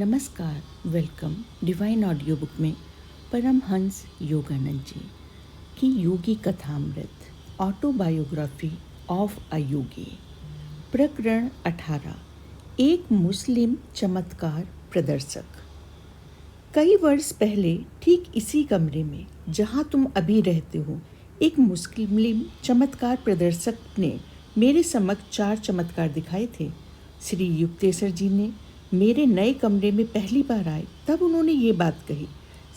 नमस्कार, welcome divine audio book में परमहंस योगानंद जी की योगी कथामृत ऑटोबायोग्राफी ऑफ अ योगी। प्रकरण 18। एक मुस्लिम चमत्कार प्रदर्शक। कई वर्ष पहले ठीक इसी कमरे में जहां तुम अभी रहते हो, एक मुस्लिम चमत्कार प्रदर्शक ने मेरे समक्ष 4 चमत्कार दिखाए थे। श्री युक्तेश्वर जी ने मेरे नए कमरे में पहली बार आए तब उन्होंने ये बात कही।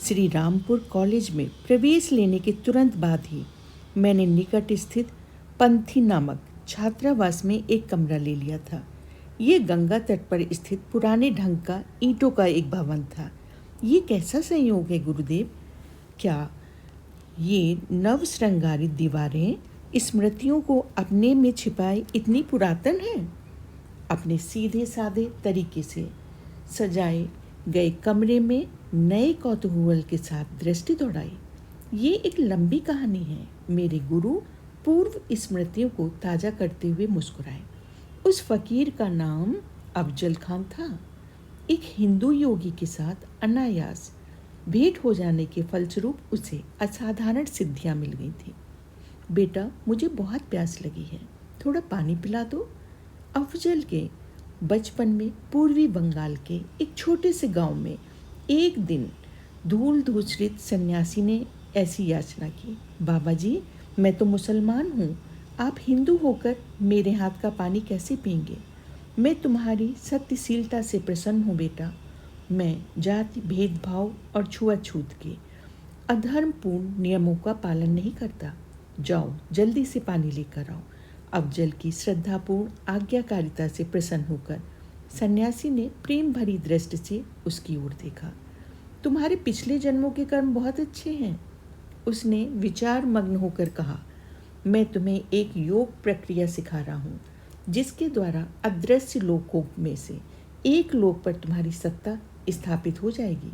श्री रामपुर कॉलेज में प्रवेश लेने के तुरंत बाद ही मैंने निकट स्थित पंथी नामक छात्रावास में एक कमरा ले लिया था। ये गंगा तट पर स्थित पुराने ढंग का ईंटों का एक भवन था। ये कैसा संयोग है गुरुदेव? क्या ये नव श्रृंगारित दीवारें स्मृतियों को अपने में छिपाए इतनी पुरातन हैं? अपने सीधे साधे तरीके से सजाए गए कमरे में नए कौतूहल के साथ दृष्टि दौड़ाई। ये एक लंबी कहानी है। मेरे गुरु पूर्व स्मृतियों को ताज़ा करते हुए मुस्कुराए। उस फकीर का नाम अफजल खान था। एक हिंदू योगी के साथ अनायास भेंट हो जाने के फलस्वरूप उसे असाधारण सिद्धियां मिल गई थी। बेटा, मुझे बहुत प्यास लगी है, थोड़ा पानी पिला दो। अफजल के बचपन में पूर्वी बंगाल के एक छोटे से गांव में एक दिन धूल धूसरित सन्यासी ने ऐसी याचना की। बाबा जी, मैं तो मुसलमान हूँ, आप हिंदू होकर मेरे हाथ का पानी कैसे पीएंगे? मैं तुम्हारी सत्यशीलता से प्रसन्न हूँ बेटा। मैं जाति भेदभाव और छुआछूत के अधर्मपूर्ण नियमों का पालन नहीं करता। जाओ, जल्दी से पानी लेकर आओ। अफजल की श्रद्धापूर्ण आज्ञाकारिता से प्रसन्न होकर सन्यासी ने प्रेम भरी दृष्टि से उसकी ओर देखा। तुम्हारे पिछले जन्मों के कर्म बहुत अच्छे हैं, उसने विचार मग्न होकर कहा। मैं तुम्हें एक योग प्रक्रिया सिखा रहा हूँ जिसके द्वारा अदृश्य लोकों में से एक लोक पर तुम्हारी सत्ता स्थापित हो जाएगी।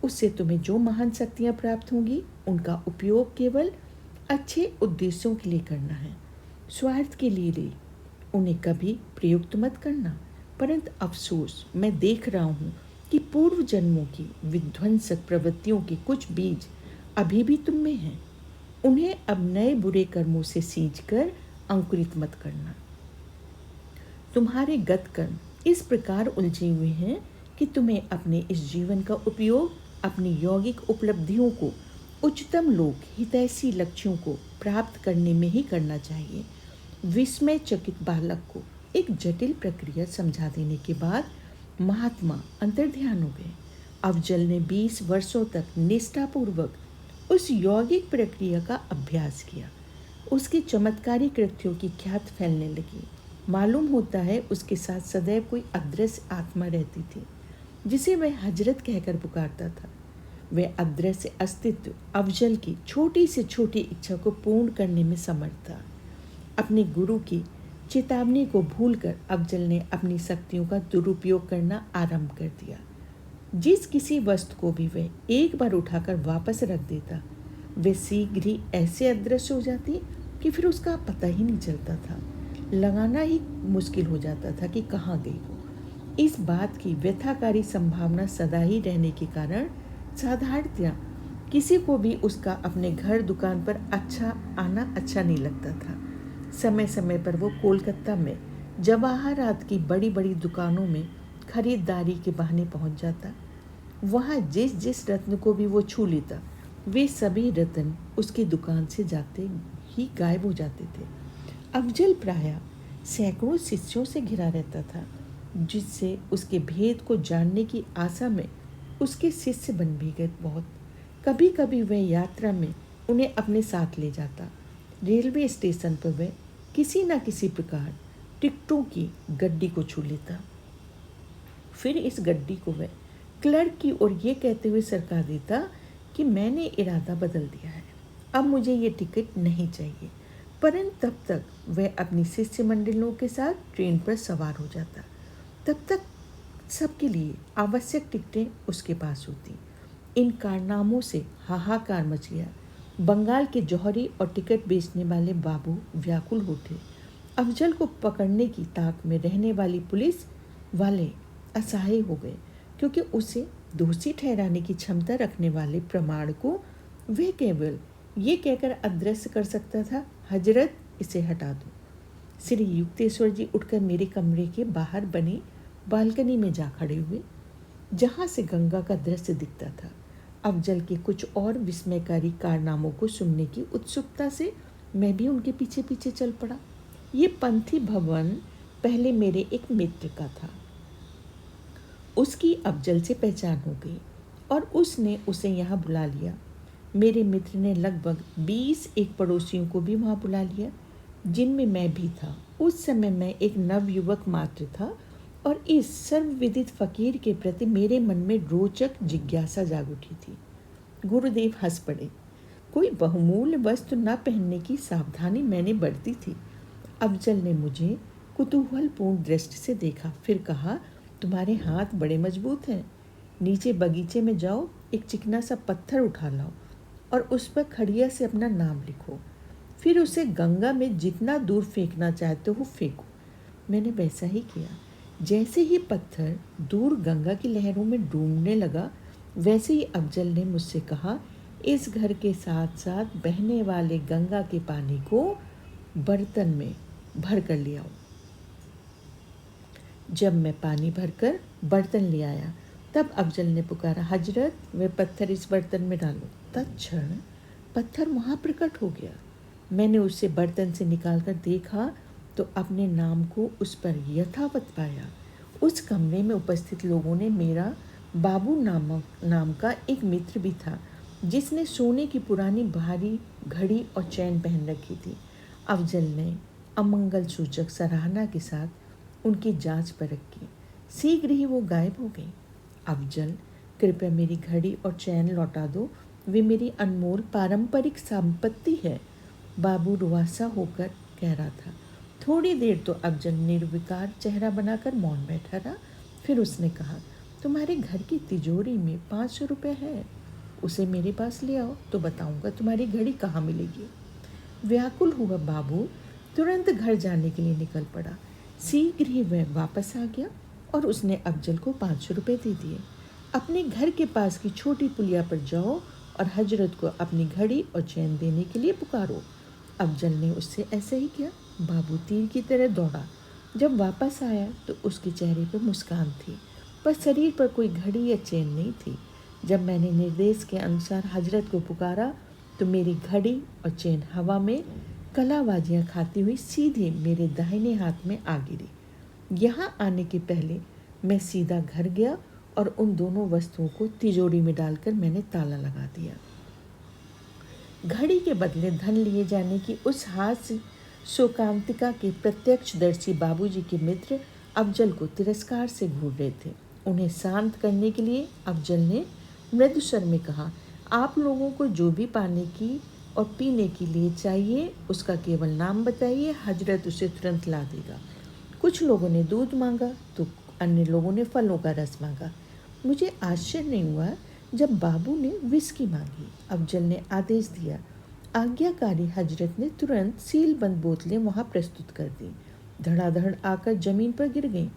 उससे तुम्हें जो महान शक्तियाँ प्राप्त होंगी उनका उपयोग केवल अच्छे उद्देश्यों के लिए करना है। स्वार्थ के लिए उन्हें कभी प्रयुक्त मत करना। परंतु अफसोस, मैं देख रहा हूँ कि पूर्व जन्मों की विध्वंसक प्रवृत्तियों के कुछ बीज अभी भी तुम में हैं। उन्हें अब नए बुरे कर्मों से सींच कर अंकुरित मत करना। तुम्हारे गत कर्म इस प्रकार उलझे हुए हैं कि तुम्हें अपने इस जीवन का उपयोग अपनी यौगिक उपलब्धियों को, उच्चतम लोक हितैषी लक्ष्यों को प्राप्त करने में ही करना चाहिए। विस्मय चकित बालक को एक जटिल प्रक्रिया समझा देने के बाद महात्मा अंतर्ध्यान हो गए। अफजल ने 20 वर्षों तक निष्ठापूर्वक उस यौगिक प्रक्रिया का अभ्यास किया। उसके चमत्कारी कृत्यों की ख्यात फैलने लगी। मालूम होता है उसके साथ सदैव कोई अदृश्य आत्मा रहती थी जिसे वह हजरत कहकर पुकारता था। वह अदृश्य अस्तित्व अफजल की छोटी से छोटी इच्छा को पूर्ण करने में समर्थ था। अपने गुरु की चेतावनी को भूलकर अफजल ने अपनी शक्तियों का दुरुपयोग करना आरंभ कर दिया। जिस किसी वस्तु को भी वह एक बार उठाकर वापस रख देता, वह शीघ्र ही ऐसे अदृश्य हो जाती कि फिर उसका पता ही नहीं चलता था। लगाना ही मुश्किल हो जाता था कि कहाँ गई वो। इस बात की व्यथाकारी संभावना सदा ही रहने के कारण साधारणतया किसी को भी उसका अपने घर दुकान पर आना अच्छा नहीं लगता था। समय समय पर वो कोलकाता में जवाहरात की बड़ी बड़ी दुकानों में खरीदारी के बहाने पहुंच जाता। वहाँ जिस जिस रत्न को भी वो छू लेता, वे सभी रत्न उसकी दुकान से जाते ही गायब हो जाते थे। अफजल प्रायः सैकड़ों शिष्यों से घिरा रहता था, जिससे उसके भेद को जानने की आशा में उसके शिष्य बन भी गए बहुत। कभी कभी वह यात्रा में उन्हें अपने साथ ले जाता। रेलवे स्टेशन पर वह किसी न किसी प्रकार टिकटों की गड्डी को छू लेता। फिर इस गड्डी को वह क्लर्क की ओर ये कहते हुए सरका देता कि मैंने इरादा बदल दिया है, अब मुझे ये टिकट नहीं चाहिए। परंतु तब तक वह अपनी शिष्य मंडलों के साथ ट्रेन पर सवार हो जाता। तब तक सबके लिए आवश्यक टिकटें उसके पास होती। इन कारनामों से हाहाकार मच गया। बंगाल के जौहरी और टिकट बेचने वाले बाबू व्याकुल उठे। अफजल को पकड़ने की ताक में रहने वाली पुलिस वाले असहाय हो गए। क्योंकि उसे दोषी ठहराने की क्षमता रखने वाले प्रमाण को वह केवल ये कहकर अदृश्य कर सकता था, हजरत इसे हटा दो। श्री युक्तेश्वर जी उठकर मेरे कमरे के बाहर बनी बालकनी में जा खड़े हुए, जहाँ से गंगा का दृश्य दिखता था। अफजल के कुछ और विस्मयकारी कारनामों को सुनने की उत्सुकता से मैं भी उनके पीछे पीछे चल पड़ा। ये पंथी भवन पहले मेरे एक मित्र का था। उसकी अफजल से पहचान हो गई और उसने उसे यहाँ बुला लिया। मेरे मित्र ने लगभग 20 एक पड़ोसियों को भी वहाँ बुला लिया, जिनमें मैं भी था। उस समय मैं एक नवयुवक मात्र था और इस सर्वविदित फकीर के प्रति मेरे मन में रोचक जिज्ञासा जाग उठी थी। गुरुदेव हंस पड़े। कोई बहुमूल्य वस्तु न पहनने की सावधानी मैंने बरती थी। अफजल ने मुझे कुतूहलपूर्ण दृष्टि से देखा, फिर कहा, तुम्हारे हाथ बड़े मजबूत हैं। नीचे बगीचे में जाओ, एक चिकना सा पत्थर उठा लाओ और उस पर खड़िया से अपना नाम लिखो। फिर उसे गंगा में जितना दूर फेंकना चाहते हो फेंको। मैंने वैसा ही किया। जैसे ही पत्थर दूर गंगा की लहरों में डूबने लगा, वैसे ही अफजल ने मुझसे कहा, इस घर के साथ साथ बहने वाले गंगा के पानी को बर्तन में भर कर ले आओ। जब मैं पानी भरकर बर्तन ले आया, तब अफजल ने पुकारा, हजरत वह पत्थर इस बर्तन में डालो। तत्क्षण पत्थर वहाँ प्रकट हो गया। मैंने उसे बर्तन से निकाल कर देखा तो अपने नाम को उस पर यथावत पाया। उस कमरे में उपस्थित लोगों ने मेरा बाबू नाम का एक मित्र भी था, जिसने सोने की पुरानी भारी घड़ी और चैन पहन रखी थी। अफजल ने अमंगल सूचक सराहना के साथ उनकी जांच परख की। शीघ्र ही वो गायब हो गई। अफजल, कृपया मेरी घड़ी और चैन लौटा दो, वे मेरी अनमोल पारंपरिक संपत्ति है, बाबू रुआसा होकर कह रहा था। थोड़ी देर तो अफजल निर्विकार चेहरा बनाकर मौन बैठा रहा। फिर उसने कहा, तुम्हारे घर की तिजोरी में 500 रुपये है, उसे मेरे पास ले आओ तो बताऊंगा तुम्हारी घड़ी कहाँ मिलेगी। व्याकुल हुआ बाबू तुरंत घर जाने के लिए निकल पड़ा। शीघ्र ही वह वापस आ गया और उसने अफजल को 500 रुपये दे दिए। अपने घर के पास की छोटी पुलिया पर जाओ और हजरत को अपनी घड़ी और चैन देने के लिए पुकारो। अफजल ने उससे ऐसे ही किया। बाबू तीर की तरह दौड़ा। जब वापस आया तो उसके चेहरे पर मुस्कान थी, पर शरीर पर कोई घड़ी या चैन नहीं थी। जब मैंने निर्देश के अनुसार हजरत को पुकारा तो मेरी घड़ी और चैन हवा में कलाबाजियाँ खाती हुई सीधे मेरे दाहिने हाथ में आ गिरी। यहाँ आने के पहले मैं सीधा घर गया और उन दोनों वस्तुओं को तिजोरी में डालकर मैंने ताला लगा दिया। घड़ी के बदले धन लिए जाने की उस हास्य शोकांतिका के प्रत्यक्षदर्शी बाबूजी के मित्र अफजल को तिरस्कार से घूर रहे थे। उन्हें शांत करने के लिए अफजल ने मृदु स्वर में कहा, आप लोगों को जो भी पाने की और पीने के लिए चाहिए उसका केवल नाम बताइए, हजरत उसे तुरंत ला देगा। कुछ लोगों ने दूध मांगा तो अन्य लोगों ने फलों का रस मांगा। मुझे आश्चर्य नहीं हुआ जब बाबू ने विस्की मांगी। अफजल ने आदेश दिया। आज्ञाकारी हजरत ने तुरंत सीलबंद बोतलें वहाँ प्रस्तुत कर दी। धड़ाधड़ आकर जमीन पर गिर गईं।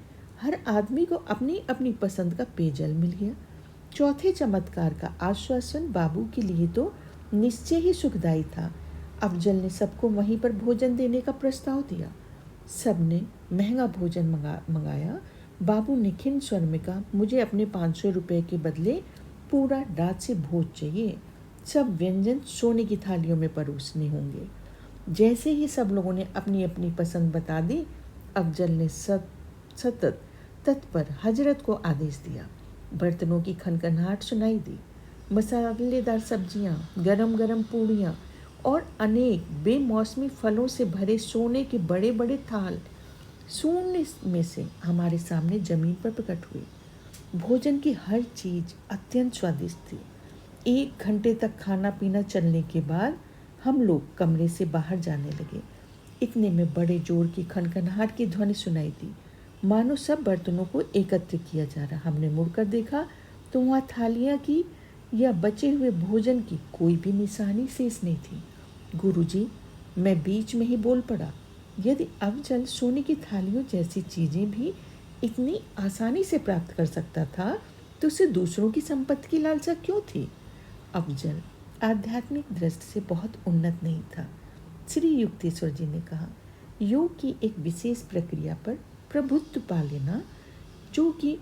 हर आदमी को अपनी अपनी पसंद का पेयजल मिल गया। चौथे चमत्कार का आश्वासन बाबू के लिए तो निश्चय ही सुखदायी था। अफजल ने सबको वहीं पर भोजन देने का प्रस्ताव दिया। सबने महंगा भोजन मंगाया। बाबू ने खिन्न स्वर में कहा, मुझे अपने 500 रुपये के बदले पूरा रात से भोज चाहिए। सब व्यंजन सोने की थालियों में परोसने होंगे। जैसे ही सब लोगों ने अपनी अपनी पसंद बता दी, अफजल ने सतत तत्पर हजरत को आदेश दिया। बर्तनों की खनखनाहट सुनाई दी। मसालेदार सब्जियां, गरम गरम पूड़ियाँ और अनेक बेमौसमी फलों से भरे सोने के बड़े बड़े थाल शून्य में से हमारे सामने जमीन पर प्रकट हुए। भोजन की हर चीज़ अत्यंत स्वादिष्ट थी। 1 घंटे तक खाना पीना चलने के बाद हम लोग कमरे से बाहर जाने लगे। इतने में बड़े जोर की खनखनाहट की ध्वनि सुनाई दी, मानो सब बर्तनों को एकत्र किया जा रहा। हमने मुड़कर देखा तो वहाँ थालियाँ की या बचे हुए भोजन की कोई भी निशानी शेष नहीं थी। गुरुजी, मैं बीच में ही बोल पड़ा, यदि अफजल सोने की थालियों जैसी चीज़ें भी इतनी आसानी से प्राप्त कर सकता था तो उसे दूसरों की संपत्ति की लालसा क्यों थी? अफजल आध्यात्मिक दृष्टि से बहुत उन्नत नहीं था। श्री युक्तेश्वर जी ने कहा, योग की एक विशेष प्रक्रिया पर प्रभुत्व पा लेना, जो कि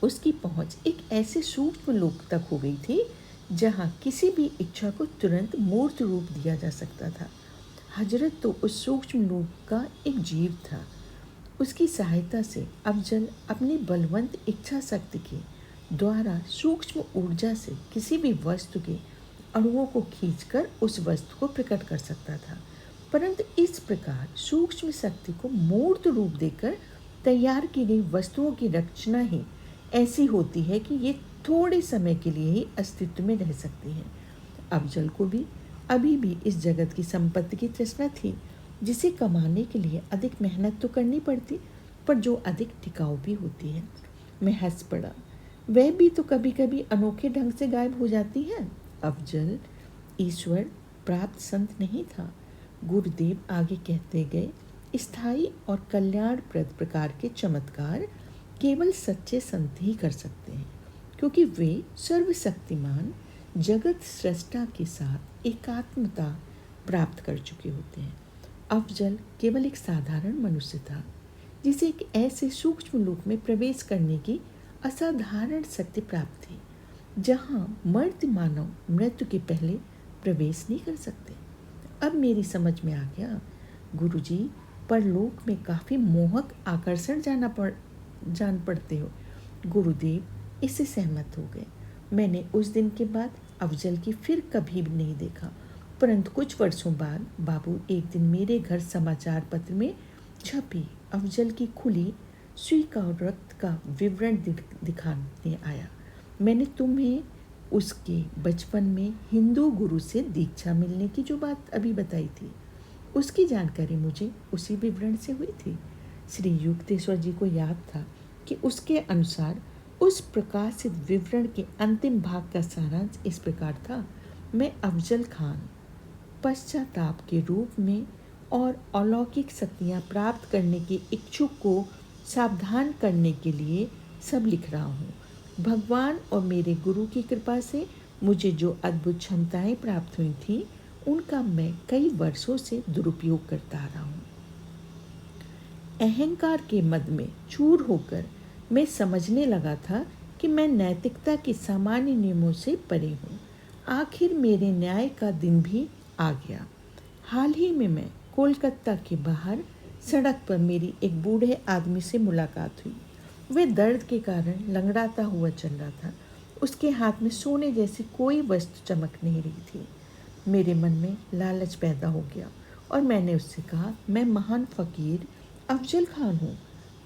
उसकी पहुंच एक ऐसे सूक्ष्म लोक तक हो गई थी जहां किसी भी इच्छा को तुरंत मूर्त रूप दिया जा सकता था। हजरत तो उस सूक्ष्म लोक का एक जीव था। उसकी सहायता से अफजल अपनी बलवंत इच्छा शक्ति के द्वारा सूक्ष्म ऊर्जा से किसी भी वस्तु के अणुओं को खींचकर उस वस्तु को प्रकट कर सकता था। परंतु इस प्रकार सूक्ष्म शक्ति को मूर्त रूप देकर तैयार की गई वस्तुओं की रचना ही ऐसी होती है कि ये थोड़े समय के लिए ही अस्तित्व में रह सकती हैं। अफजल को भी अभी भी इस जगत की संपत्ति की तृष्णा थी, जिसे कमाने के लिए अधिक मेहनत तो करनी पड़ती, पर जो अधिक टिकाऊ भी होती है। मैं हंस पड़ा। वह भी तो कभी कभी अनोखे ढंग से गायब हो जाती है। अफजल ईश्वर प्राप्त संत नहीं था। गुरुदेव आगे कहते गए, स्थायी और कल्याणप्रद प्रकार के चमत्कार केवल सच्चे संत ही कर सकते हैं, क्योंकि वे सर्वशक्तिमान जगत सृष्टा के साथ एकात्मता प्राप्त कर चुके होते हैं। अफजल केवल एक साधारण मनुष्य था, जिसे एक ऐसे सूक्ष्म लोक में प्रवेश करने की असाधारण शक्ति प्राप्त थी, जहाँ मर्द मानव मृत्यु के पहले प्रवेश नहीं कर सकते। अब मेरी समझ में आ गया, गुरुजी परलोक में काफ़ी मोहक आकर्षण जान पड़ते हो। गुरुदेव इससे सहमत हो गए। मैंने उस दिन के बाद अफजल की फिर कभी भी नहीं देखा, परंतु कुछ वर्षों बाद बाबू एक दिन मेरे घर समाचार पत्र में छपी अफजल की खुली स्वीकारोक्त का विवरण दिखाने आया। मैंने तुम्हें उसके बचपन में हिंदू गुरु से दीक्षा मिलने की जो बात अभी बताई थी, उसकी जानकारी मुझे उसी विवरण से हुई थी। श्री युक्तेश्वर जी को याद था कि उसके अनुसार उस प्रकाशित विवरण के अंतिम भाग का सारांश इस प्रकार था, मैं अफजल खान पश्चाताप के रूप में और अलौकिक शक्तियाँ प्राप्त करने के इच्छुक को सावधान करने के लिए सब लिख रहा हूँ। भगवान और मेरे गुरु की कृपा से मुझे जो अद्भुत क्षमताएं प्राप्त हुई थी, उनका मैं कई वर्षों से दुरुपयोग करता आ रहा हूँ। अहंकार के मद में चूर होकर मैं समझने लगा था कि मैं नैतिकता के सामान्य नियमों से परे हूँ। आखिर मेरे न्याय का दिन भी आ गया। हाल ही में मैं कोलकाता के बाहर सड़क पर मेरी एक बूढ़े आदमी से मुलाकात हुई। वह दर्द के कारण लंगड़ाता हुआ चल रहा था। उसके हाथ में सोने जैसी कोई वस्तु चमक नहीं रही थी। मेरे मन में लालच पैदा हो गया और मैंने उससे कहा, मैं महान फ़कीर अफजल खान हूँ,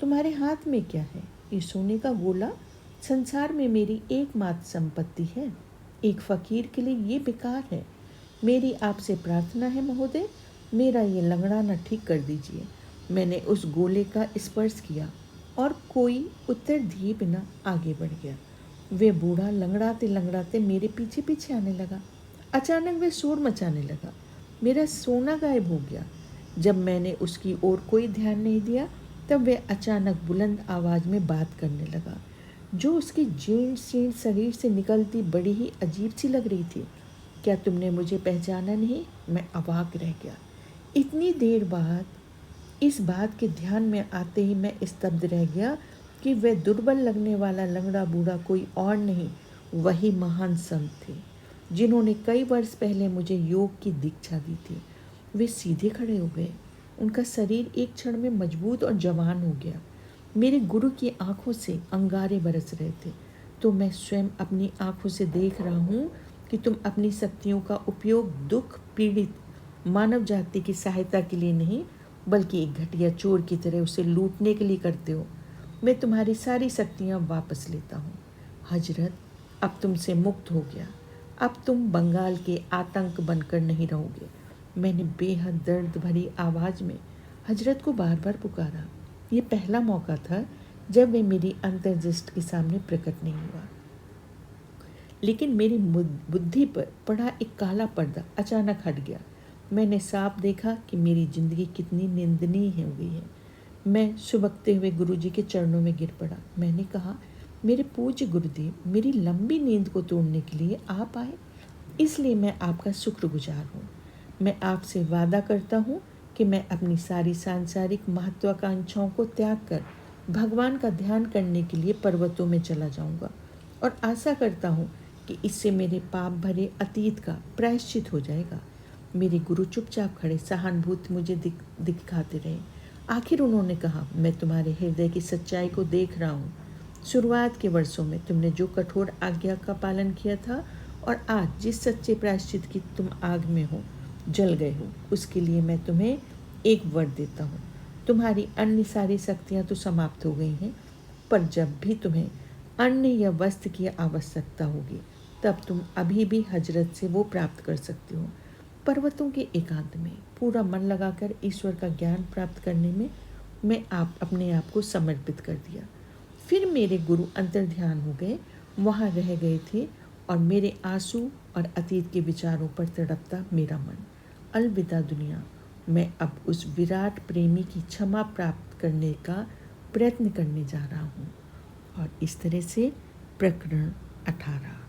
तुम्हारे हाथ में क्या है? ये सोने का गोला संसार में मेरी एकमात्र संपत्ति है। एक फ़कीर के लिए ये बेकार है। मेरी आपसे प्रार्थना है महोदय, मेरा ये लंगड़ाना ठीक कर दीजिए। मैंने उस गोले का स्पर्श किया और कोई उत्तर दिए बिना आगे बढ़ गया। वे बूढ़ा लंगड़ाते लंगड़ाते मेरे पीछे पीछे आने लगा। अचानक वह शोर मचाने लगा। मेरा सोना गायब हो गया। जब मैंने उसकी ओर कोई ध्यान नहीं दिया, तब वह अचानक बुलंद आवाज़ में बात करने लगा, जो उसके जीर्ण शीर्ण शरीर से निकलती बड़ी ही अजीब सी लग रही थी। क्या तुमने मुझे पहचाना नहीं? मैं अवाक रह गया। इतनी देर बाद इस बात के ध्यान में आते ही मैं स्तब्ध रह गया कि वह दुर्बल लगने वाला लंगड़ा बूढ़ा कोई और नहीं, वही महान संत थे, जिन्होंने कई वर्ष पहले मुझे योग की दीक्षा दी थी। वे सीधे खड़े हो गए। उनका शरीर एक क्षण में मजबूत और जवान हो गया। मेरे गुरु की आंखों से अंगारे बरस रहे थे। तो मैं स्वयं अपनी आंखों से देख रहा हूँ कि तुम अपनी शक्तियों का उपयोग दुख पीड़ित मानव जाति की सहायता के लिए नहीं, बल्कि एक घटिया चोर की तरह उसे लूटने के लिए करते हो। मैं तुम्हारी सारी शक्तियाँ वापस लेता हूँ। हजरत, अब तुमसे मुक्त हो गया। अब तुम बंगाल के आतंक बनकर नहीं रहोगे। मैंने बेहद दर्द भरी आवाज़ में हजरत को बार बार पुकारा। ये पहला मौका था जब वे मेरी अंतर्दृष्टि के सामने प्रकट नहीं हुआ। लेकिन मेरी बुद्धि पर पड़ा एक काला पर्दा अचानक हट गया। मैंने साफ देखा कि मेरी जिंदगी कितनी निंदनीय हो गई है। मैं सुबकते हुए गुरुजी के चरणों में गिर पड़ा। मैंने कहा, मेरे पूज्य गुरुदेव मेरी लंबी नींद को तोड़ने के लिए आप आए, इसलिए मैं आपका शुक्रगुजार हूँ। मैं आपसे वादा करता हूँ कि मैं अपनी सारी सांसारिक महत्वाकांक्षाओं को त्याग कर भगवान का ध्यान करने के लिए पर्वतों में चला जाऊँगा और आशा करता हूँ कि इससे मेरे पाप भरे अतीत का प्रायश्चित हो जाएगा। मेरे गुरु चुपचाप खड़े सहानुभूति मुझे दिखाते रहे। आखिर उन्होंने कहा, मैं तुम्हारे हृदय की सच्चाई को देख रहा हूँ। शुरुआत के वर्षों में तुमने जो कठोर आज्ञा का पालन किया था और आज जिस सच्चे प्रायश्चित की तुम आग में हो, जल गए हो, उसके लिए मैं तुम्हें एक वर देता हूँ। तुम्हारी अन्य सारी शक्तियाँ तो समाप्त हो गई हैं, पर जब भी तुम्हें अन्न या वस्त्र की आवश्यकता होगी तब तुम अभी भी हजरत से वो प्राप्त कर सकते हो। पर्वतों के एकांत में पूरा मन लगाकर ईश्वर का ज्ञान प्राप्त करने में मैं अपने आप को समर्पित कर दिया। फिर मेरे गुरु अंतर्ध्यान हो गए, वहाँ रह गए थे और मेरे आंसू और अतीत के विचारों पर तड़पता मेरा मन। अलविदा दुनिया, मैं अब उस विराट प्रेमी की क्षमा प्राप्त करने का प्रयत्न करने जा रहा हूँ। और इस तरह से प्रकरण 18।